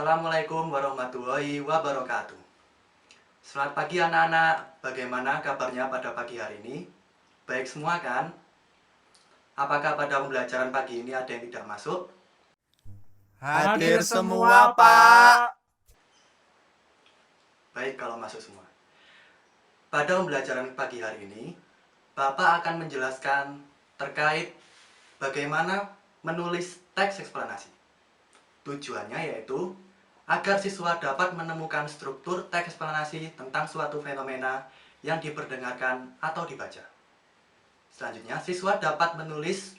Assalamualaikum warahmatullahi wabarakatuh. Selamat pagi anak-anak, bagaimana kabarnya pada pagi hari ini? Baik semua kan? Apakah pada pembelajaran pagi ini ada yang tidak masuk? Hadir semua, Pak. Baik kalau masuk semua. Pada pembelajaran pagi hari ini, Bapak akan menjelaskan terkait bagaimana menulis teks eksplanasi. Tujuannya yaitu agar siswa dapat menemukan struktur teks eksplanasi tentang suatu fenomena yang diperdengarkan atau dibaca. Selanjutnya, siswa dapat menulis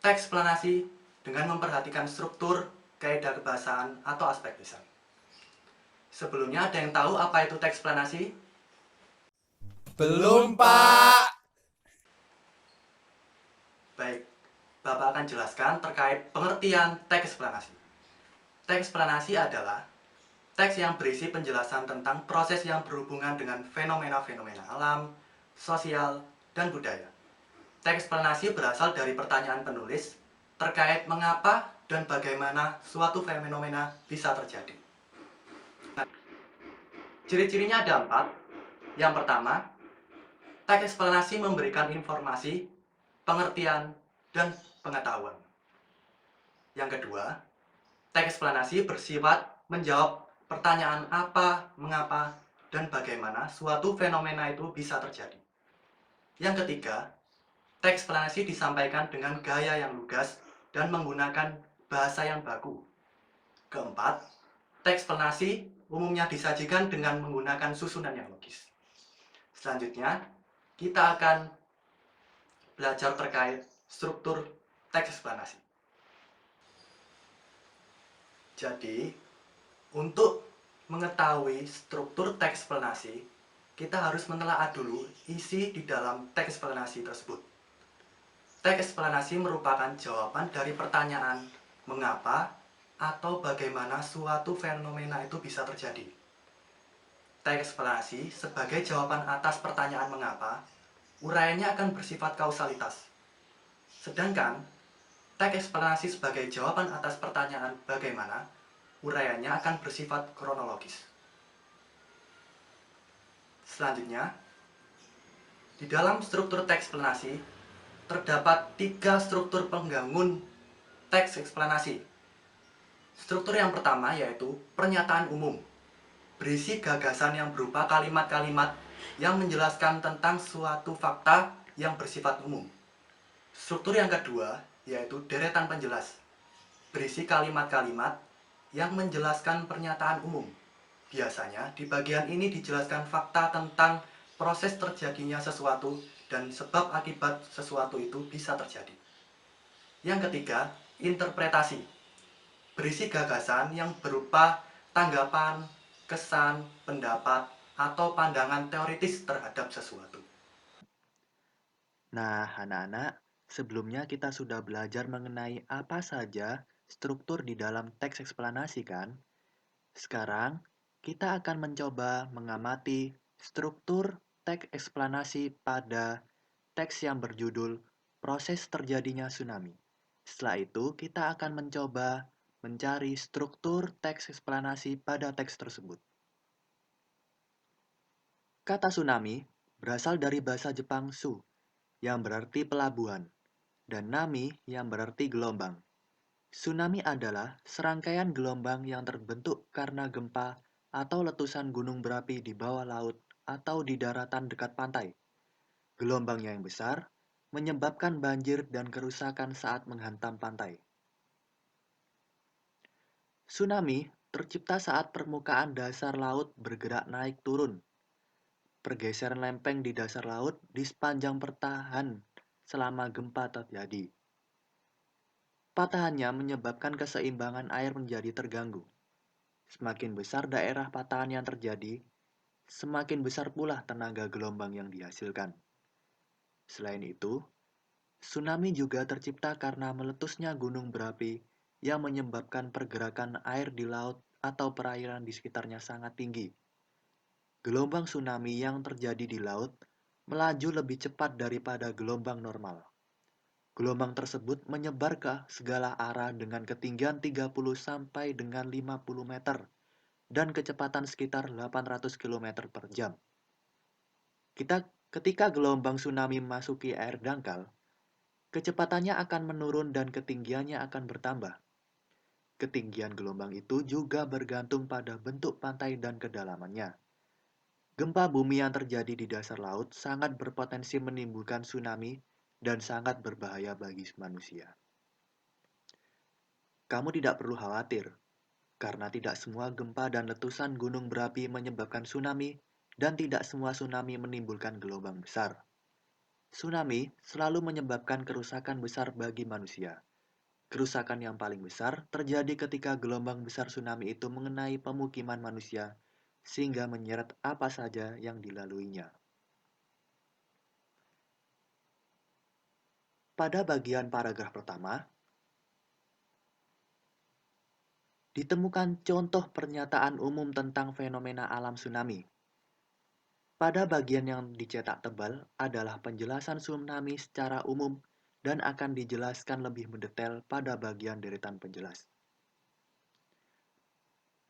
teks eksplanasi dengan memperhatikan struktur, kaidah kebahasaan, atau aspek lisan. Sebelumnya, ada yang tahu apa itu teks eksplanasi? Belum, Pak. Baik, Bapak akan jelaskan terkait pengertian teks eksplanasi. Teks eksplanasi adalah teks yang berisi penjelasan tentang proses yang berhubungan dengan fenomena-fenomena alam, sosial, dan budaya. Teks eksplanasi berasal dari pertanyaan penulis terkait mengapa dan bagaimana suatu fenomena bisa terjadi. Ciri-cirinya ada 4. Yang pertama, teks eksplanasi memberikan informasi, pengertian, dan pengetahuan. Yang kedua, teks eksplanasi bersifat menjawab pertanyaan apa, mengapa, dan bagaimana suatu fenomena itu bisa terjadi. Yang ketiga, teks eksplanasi disampaikan dengan gaya yang lugas dan menggunakan bahasa yang baku. Keempat, teks eksplanasi umumnya disajikan dengan menggunakan susunan yang logis. Selanjutnya, kita akan belajar terkait struktur teks eksplanasi. Jadi, untuk mengetahui struktur teks eksplanasi, kita harus menelaah dulu isi di dalam teks eksplanasi tersebut. Teks eksplanasi merupakan jawaban dari pertanyaan mengapa atau bagaimana suatu fenomena itu bisa terjadi. Teks eksplanasi sebagai jawaban atas pertanyaan mengapa, uraiannya akan bersifat kausalitas. Sedangkan teks eksplanasi sebagai jawaban atas pertanyaan bagaimana, uraiannya akan bersifat kronologis. Selanjutnya, di dalam struktur teks eksplanasi terdapat 3 struktur penggangun teks eksplanasi. Struktur yang pertama yaitu pernyataan umum, berisi gagasan yang berupa kalimat-kalimat yang menjelaskan tentang suatu fakta yang bersifat umum. Struktur yang kedua yaitu deretan penjelas, berisi kalimat-kalimat yang menjelaskan pernyataan umum. Biasanya di bagian ini dijelaskan fakta tentang proses terjadinya sesuatu dan sebab akibat sesuatu itu bisa terjadi. Yang ketiga, interpretasi, berisi gagasan yang berupa tanggapan, kesan, pendapat, atau pandangan teoritis terhadap sesuatu. Nah, anak-anak, sebelumnya kita sudah belajar mengenai apa saja struktur di dalam teks eksplanasi kan? Sekarang, kita akan mencoba mengamati struktur teks eksplanasi pada teks yang berjudul Proses Terjadinya Tsunami. Setelah itu, kita akan mencoba mencari struktur teks eksplanasi pada teks tersebut. Kata tsunami berasal dari bahasa Jepang su, yang berarti pelabuhan, dan nami yang berarti gelombang. Tsunami adalah serangkaian gelombang yang terbentuk karena gempa atau letusan gunung berapi di bawah laut atau di daratan dekat pantai. Gelombang yang besar menyebabkan banjir dan kerusakan saat menghantam pantai. Tsunami tercipta saat permukaan dasar laut bergerak naik turun. Pergeseran lempeng di dasar laut di sepanjang pertahan selama gempa terjadi. Patahannya menyebabkan keseimbangan air menjadi terganggu. Semakin besar daerah patahan yang terjadi, semakin besar pula tenaga gelombang yang dihasilkan. Selain itu, tsunami juga tercipta karena meletusnya gunung berapi yang menyebabkan pergerakan air di laut atau perairan di sekitarnya sangat tinggi. Gelombang tsunami yang terjadi di laut melaju lebih cepat daripada gelombang normal. Gelombang tersebut menyebar ke segala arah dengan ketinggian 30 sampai dengan 50 meter dan kecepatan sekitar 800 km per jam. Ketika gelombang tsunami memasuki air dangkal, kecepatannya akan menurun dan ketinggiannya akan bertambah. Ketinggian gelombang itu juga bergantung pada bentuk pantai dan kedalamannya. Gempa bumi yang terjadi di dasar laut sangat berpotensi menimbulkan tsunami dan sangat berbahaya bagi manusia. Kamu tidak perlu khawatir, karena tidak semua gempa dan letusan gunung berapi menyebabkan tsunami dan tidak semua tsunami menimbulkan gelombang besar. Tsunami selalu menyebabkan kerusakan besar bagi manusia. Kerusakan yang paling besar terjadi ketika gelombang besar tsunami itu mengenai pemukiman manusia sehingga menyeret apa saja yang dilaluinya. Pada bagian paragraf pertama, ditemukan contoh pernyataan umum tentang fenomena alam tsunami. Pada bagian yang dicetak tebal adalah penjelasan tsunami secara umum dan akan dijelaskan lebih mendetail pada bagian deretan penjelas.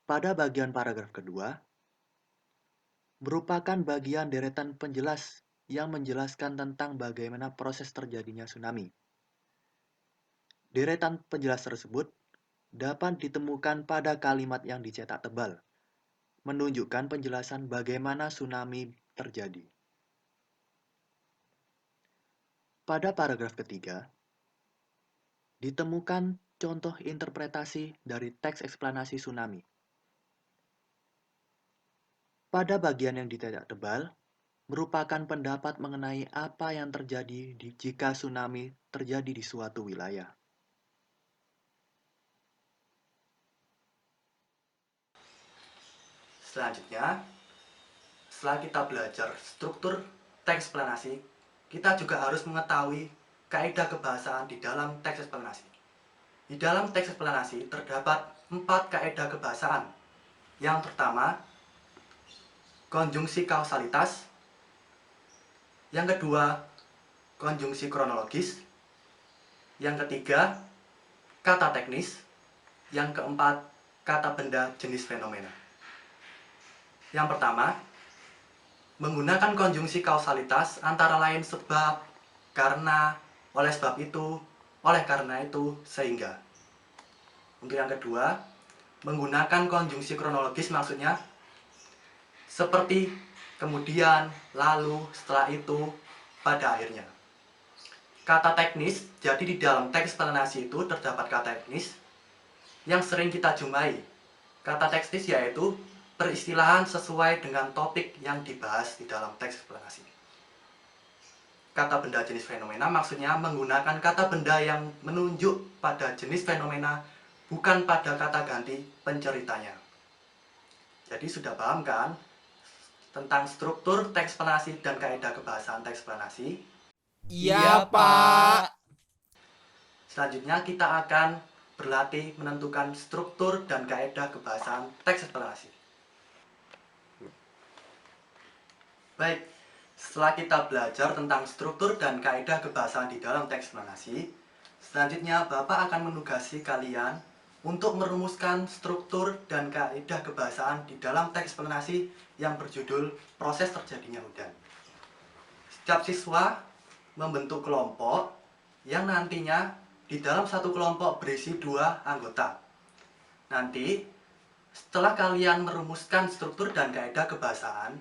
Pada bagian paragraf kedua, merupakan bagian deretan penjelas yang menjelaskan tentang bagaimana proses terjadinya tsunami. Deretan penjelas tersebut dapat ditemukan pada kalimat yang dicetak tebal, menunjukkan penjelasan bagaimana tsunami terjadi. Pada paragraf ketiga, ditemukan contoh interpretasi dari teks eksplanasi tsunami. Pada bagian yang dicetak tebal, merupakan pendapat mengenai apa yang terjadi jika tsunami terjadi di suatu wilayah. Selanjutnya, setelah kita belajar struktur teks eksplanasi, kita juga harus mengetahui kaidah kebahasaan di dalam teks eksplanasi. Di dalam teks eksplanasi terdapat 4 kaidah kebahasaan. Yang pertama, konjungsi kausalitas. Yang kedua, konjungsi kronologis. Yang ketiga, kata teknis. Yang keempat, kata benda jenis fenomena. Yang pertama, menggunakan konjungsi kausalitas antara lain sebab, karena, oleh sebab itu, oleh karena itu, sehingga. Untuk yang kedua, menggunakan konjungsi kronologis maksudnya seperti kemudian, lalu, setelah itu, pada akhirnya. Kata teknis, jadi di dalam teks eksplanasi itu terdapat kata teknis yang sering kita jumpai. Kata teknis yaitu peristilahan sesuai dengan topik yang dibahas di dalam teks eksplanasi. Kata benda jenis fenomena maksudnya menggunakan kata benda yang menunjuk pada jenis fenomena, bukan pada kata ganti penceritanya. Jadi sudah paham kan tentang struktur teks eksplanasi dan kaidah kebahasaan teks eksplanasi? Iya, Pak. Selanjutnya kita akan berlatih menentukan struktur dan kaidah kebahasaan teks eksplanasi. Baik, setelah kita belajar tentang struktur dan kaidah kebahasaan di dalam teks eksplanasi, selanjutnya Bapak akan menugasi kalian untuk merumuskan struktur dan kaidah kebahasaan di dalam teks eksplanasi yang berjudul proses terjadinya hujan. Setiap siswa membentuk kelompok yang nantinya di dalam satu kelompok berisi 2 anggota. Nanti, setelah kalian merumuskan struktur dan kaidah kebahasaan,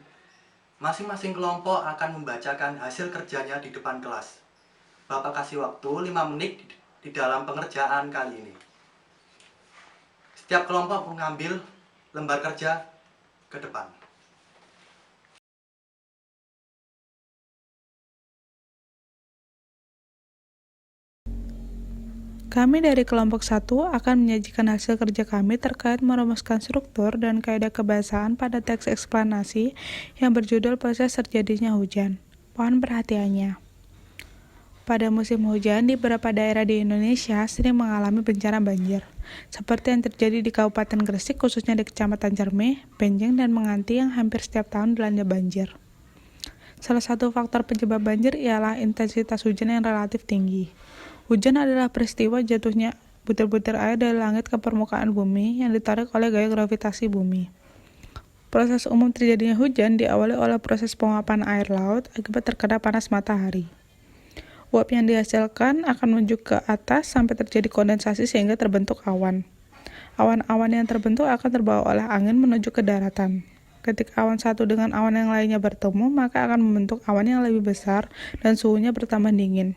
masing-masing kelompok akan membacakan hasil kerjanya di depan kelas. Bapak kasih waktu 5 menit di dalam pengerjaan kali ini. Setiap kelompok mengambil lembar kerja ke depan. Kami dari kelompok 1 akan menyajikan hasil kerja kami terkait merumuskan struktur dan kaidah kebahasaan pada teks eksplanasi yang berjudul proses terjadinya hujan. Mohon perhatiannya. Pada musim hujan, di beberapa daerah di Indonesia sering mengalami bencana banjir, seperti yang terjadi di Kabupaten Gresik, khususnya di Kecamatan Cermeh, Benjeng, dan Menganti yang hampir setiap tahun dilanda banjir. Salah satu faktor penyebab banjir ialah intensitas hujan yang relatif tinggi. Hujan adalah peristiwa jatuhnya butir-butir air dari langit ke permukaan bumi yang ditarik oleh gaya gravitasi bumi. Proses umum terjadinya hujan diawali oleh proses penguapan air laut akibat terkena panas matahari. Uap yang dihasilkan akan menuju ke atas sampai terjadi kondensasi sehingga terbentuk awan. Awan-awan yang terbentuk akan terbawa oleh angin menuju ke daratan. Ketika awan satu dengan awan yang lainnya bertemu, maka akan membentuk awan yang lebih besar dan suhunya bertambah dingin.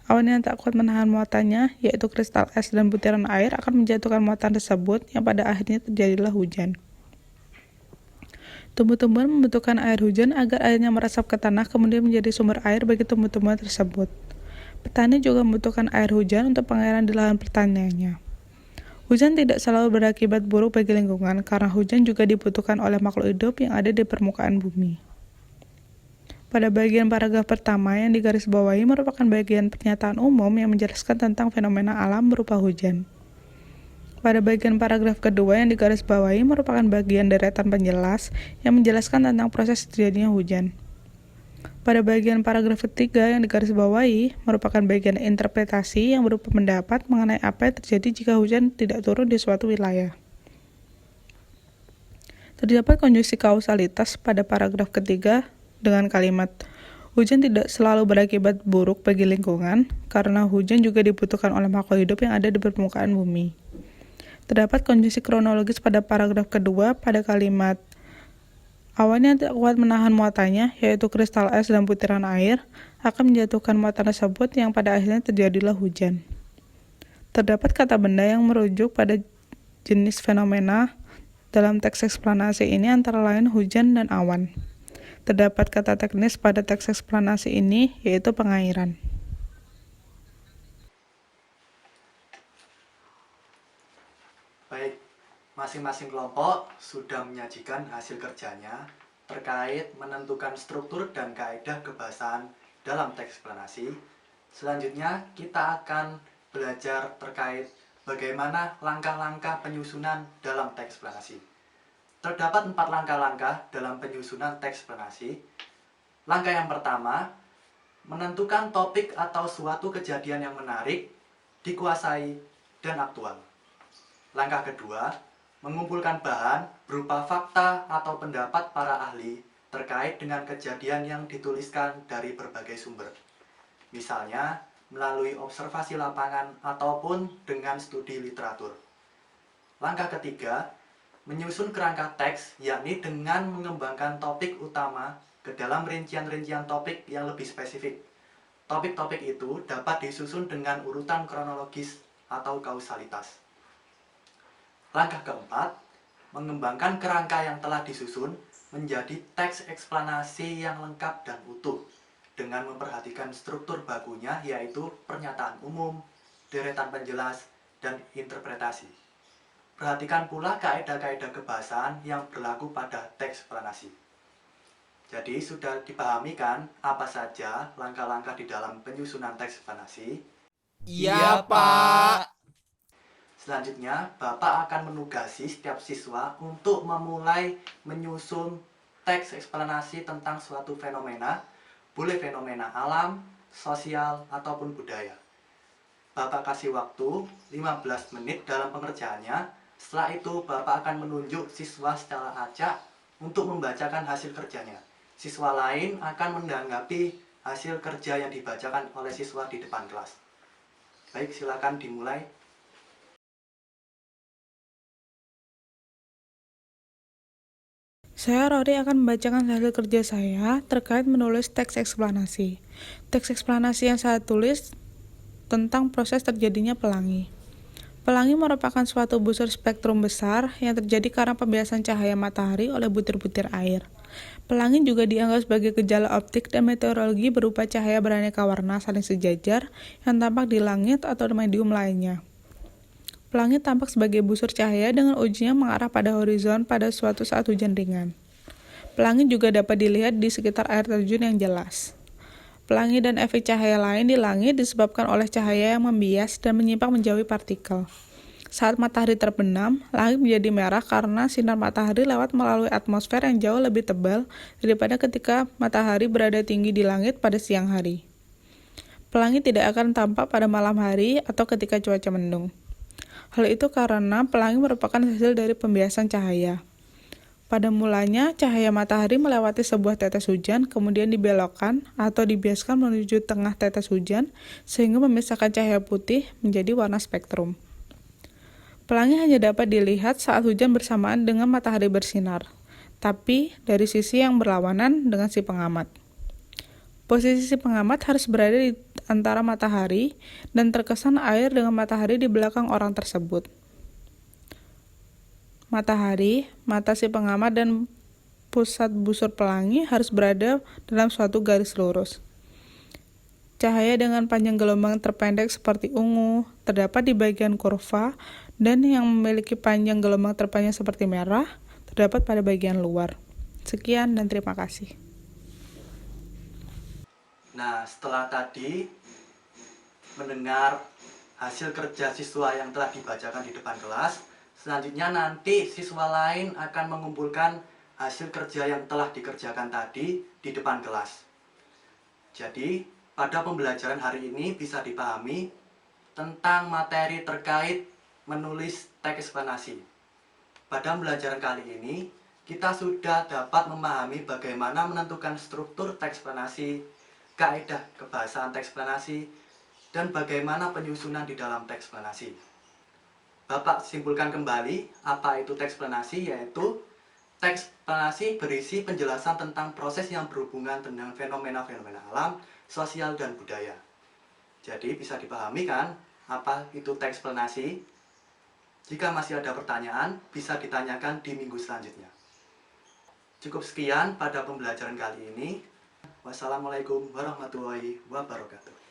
Awan yang tak kuat menahan muatannya, yaitu kristal es dan butiran air, akan menjatuhkan muatan tersebut yang pada akhirnya terjadilah hujan. Tumbuh-tumbuhan membutuhkan air hujan agar airnya meresap ke tanah kemudian menjadi sumber air bagi tumbuh-tumbuhan tersebut. Petani juga membutuhkan air hujan untuk pengairan di lahan pertaniannya. Hujan tidak selalu berakibat buruk bagi lingkungan karena hujan juga dibutuhkan oleh makhluk hidup yang ada di permukaan bumi. Pada bagian paragraf pertama yang digarisbawahi merupakan bagian pernyataan umum yang menjelaskan tentang fenomena alam berupa hujan. Pada bagian paragraf kedua yang digarisbawahi merupakan bagian deretan penjelas yang menjelaskan tentang proses terjadinya hujan. Pada bagian paragraf ketiga yang digarisbawahi merupakan bagian interpretasi yang berupa pendapat mengenai apa yang terjadi jika hujan tidak turun di suatu wilayah. Terdapat konjungsi kausalitas pada paragraf ketiga dengan kalimat hujan tidak selalu berakibat buruk bagi lingkungan karena hujan juga dibutuhkan oleh makhluk hidup yang ada di permukaan bumi. Terdapat konjungsi kronologis pada paragraf kedua pada kalimat awan yang tidak kuat menahan muatannya, yaitu kristal es dan butiran air, akan menjatuhkan muatan tersebut yang pada akhirnya terjadilah hujan. Terdapat kata benda yang merujuk pada jenis fenomena dalam teks eksplanasi ini antara lain hujan dan awan. Terdapat kata teknis pada teks eksplanasi ini, yaitu pengairan. Baik, masing-masing kelompok sudah menyajikan hasil kerjanya terkait menentukan struktur dan kaidah kebahasaan dalam teks eksplanasi. Selanjutnya, kita akan belajar terkait bagaimana langkah-langkah penyusunan dalam teks eksplanasi. Terdapat 4 langkah-langkah dalam penyusunan teks eksplanasi. Langkah yang pertama, menentukan topik atau suatu kejadian yang menarik, dikuasai, dan aktual. Langkah kedua, mengumpulkan bahan berupa fakta atau pendapat para ahli terkait dengan kejadian yang dituliskan dari berbagai sumber. Misalnya, melalui observasi lapangan ataupun dengan studi literatur. Langkah ketiga, menyusun kerangka teks, yakni dengan mengembangkan topik utama ke dalam rincian-rincian topik yang lebih spesifik. Topik-topik itu dapat disusun dengan urutan kronologis atau kausalitas. Langkah keempat, mengembangkan kerangka yang telah disusun menjadi teks eksplanasi yang lengkap dan utuh dengan memperhatikan struktur bakunya, yaitu pernyataan umum, deretan penjelas, dan interpretasi. Perhatikan pula kaidah-kaidah kebahasaan yang berlaku pada teks eksplanasi. Jadi sudah dipahami kan apa saja langkah-langkah di dalam penyusunan teks eksplanasi? Iya, Pak. Selanjutnya, Bapak akan menugasi setiap siswa untuk memulai menyusun teks eksplanasi tentang suatu fenomena, boleh fenomena alam, sosial, ataupun budaya. Bapak kasih waktu 15 menit dalam pengerjaannya. Setelah itu, Bapak akan menunjuk siswa secara acak untuk membacakan hasil kerjanya. Siswa lain akan menanggapi hasil kerja yang dibacakan oleh siswa di depan kelas. Baik, silakan dimulai. Saya, Rory, akan membacakan hasil kerja saya terkait menulis teks eksplanasi. Teks eksplanasi yang saya tulis tentang proses terjadinya pelangi. Pelangi merupakan suatu busur spektrum besar yang terjadi karena pembiasan cahaya matahari oleh butir-butir air. Pelangi juga dianggap sebagai gejala optik dan meteorologi berupa cahaya beraneka warna saling sejajar yang tampak di langit atau medium lainnya. Pelangi tampak sebagai busur cahaya dengan ujungnya mengarah pada horizon pada suatu saat hujan ringan. Pelangi juga dapat dilihat di sekitar air terjun yang jelas. Pelangi dan efek cahaya lain di langit disebabkan oleh cahaya yang membias dan menyimpang menjauhi partikel. Saat matahari terbenam, langit menjadi merah karena sinar matahari lewat melalui atmosfer yang jauh lebih tebal daripada ketika matahari berada tinggi di langit pada siang hari. pelangi tidak akan tampak pada malam hari atau ketika cuaca mendung. Hal itu karena pelangi merupakan hasil dari pembiasan cahaya. Pada mulanya, cahaya matahari melewati sebuah tetes hujan, kemudian dibelokkan atau dibiaskan menuju tengah tetes hujan, sehingga memisahkan cahaya putih menjadi warna spektrum. Pelangi hanya dapat dilihat saat hujan bersamaan dengan matahari bersinar, tapi dari sisi yang berlawanan dengan si pengamat. Posisi si pengamat harus berada di antara matahari, dan terkesan air dengan matahari di belakang orang tersebut. Matahari, mata si pengamat, dan pusat busur pelangi harus berada dalam suatu garis lurus. Cahaya dengan panjang gelombang terpendek seperti ungu terdapat di bagian kurva, dan yang memiliki panjang gelombang terpanjang seperti merah terdapat pada bagian luar. Sekian dan terima kasih. Nah, setelah tadi mendengar hasil kerja siswa yang telah dibacakan di depan kelas, selanjutnya nanti siswa lain akan mengumpulkan hasil kerja yang telah dikerjakan tadi di depan kelas. Jadi, pada pembelajaran hari ini bisa dipahami tentang materi terkait menulis teks eksplanasi. Pada pembelajaran kali ini, kita sudah dapat memahami bagaimana menentukan struktur teks eksplanasi, kaidah kebahasaan teks eksplanasi, dan bagaimana penyusunan di dalam teks eksplanasi. Bapak simpulkan kembali apa itu teks eksplanasi, yaitu teks eksplanasi berisi penjelasan tentang proses yang berhubungan dengan fenomena-fenomena alam, sosial, dan budaya. Jadi bisa dipahami kan apa itu teks eksplanasi? Jika masih ada pertanyaan, bisa ditanyakan di minggu selanjutnya. Cukup sekian pada pembelajaran kali ini. Wassalamualaikum warahmatullahi wabarakatuh.